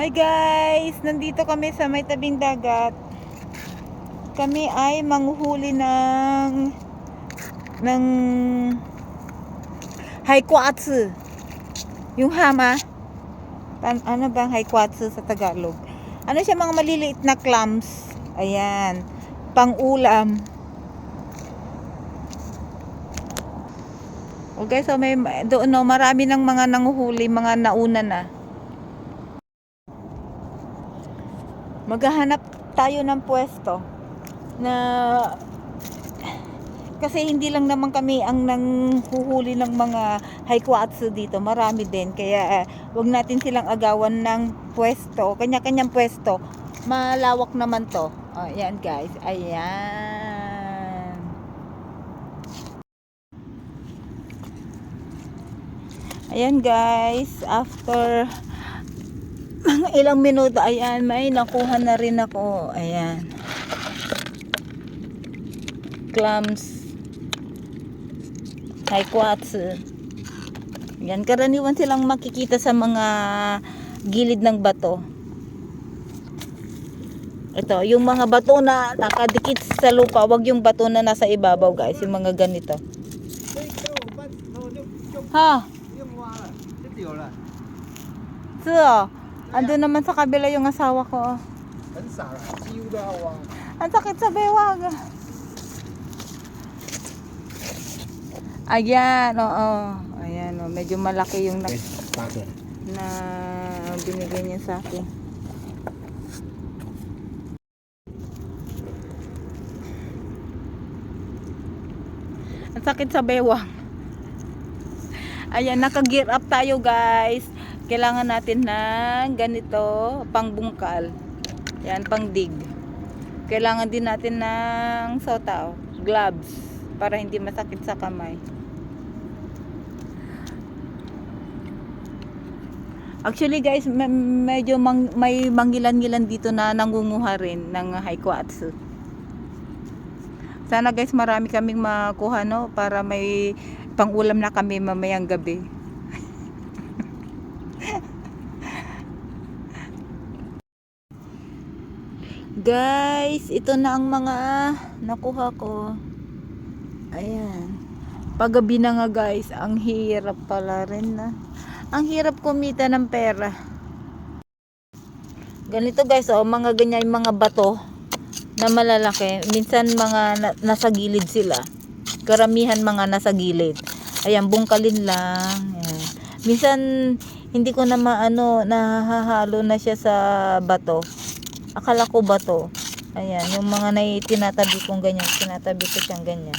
Hi guys! Nandito kami sa may tabing dagat. Kami ay manghuhuli ng haikwatsu. Yung hama. Ano bang haikwatsu sa Tagalog? Ano siya, mga maliliit na clams. Ayan. Pang-ulam. Okay, so may doon no, marami ng mga nanguhuli, mga nauna na. Maghahanap tayo ng pwesto na kasi hindi lang naman kami ang nanghuhuli ng mga haikwatsu dito, marami din, kaya wag natin silang agawan ng pwesto, kanya-kanyang pwesto, malawak naman to. Ayan guys, ayan guys, after ilang minuto, ayan, may nakuha na rin ako. Ayan, clams, haikwatsu. Yan, karaniwan silang makikita sa mga gilid ng bato. Ito, yung mga bato na nakadikit sa lupa, wag yung bato na nasa ibabaw guys, yung mga ganito. Ha? So, ando naman sa kabila yung asawa ko. Ang sakit sa bewang. Ayan, oo. Ayan, oh, medyo malaki yung na binigay niya sa akin. Ang sakit sa bewang. Ayan, naka-gear up tayo guys. Kailangan natin ng ganito, pangbungkal. Yan, pang dig. Kailangan din natin ng sotaw, gloves, para hindi masakit sa kamay. Actually guys, medyo may mangilan-ngilan dito na nangunguha rin ng haikwatsu. Sana guys, marami kaming makuha, no, para may pang-ulam na kami mamayang gabi. Guys, ito na ang mga nakuha ko. Ayan. Paggabi na nga guys, ang hirap pala rin na. Ang hirap kumita ng pera. Ganito guys, oh, mga ganyan, mga bato na malalaki. Minsan mga nasa gilid sila. Karamihan mga nasa gilid. Ayan, bungkalin lang. Ayan. Minsan hindi ko na nahahalo na siya sa bato. Akala ko bato. Ayan, yung mga tinatabi kong ganyan, tinatabi ko siyang ganyan.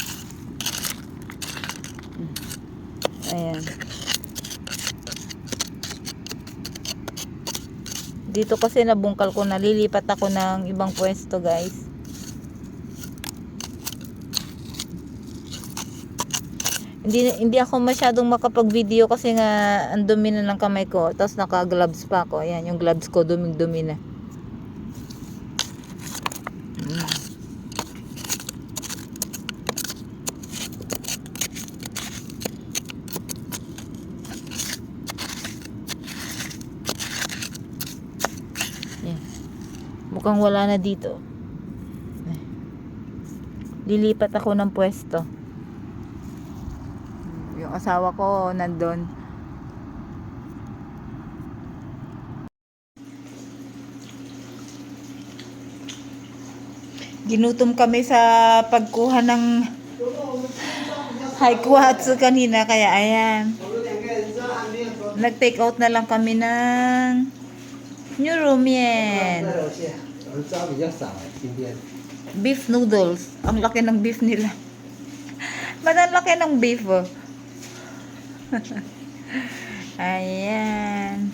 Ayan. Dito kasi nabungkal ko, nalilipat ako ng ibang pwesto guys. Hindi ako masyadong makapag-video kasi nga ang dumi na ng kamay ko. Tapos naka-gloves pa ako. Ayan, yung gloves ko duming-dumi na. Mukhang wala na dito. Lilipat ako ng pwesto. Yung asawa ko nandun. Ginutom kami sa pagkuha ng haikwatsu kanina, kaya ayan. Nag-take out na lang kami ng Nurumien. Beef noodles. Ang laki ng beef nila. Ba't ang laki ng beef, oh? Ayan.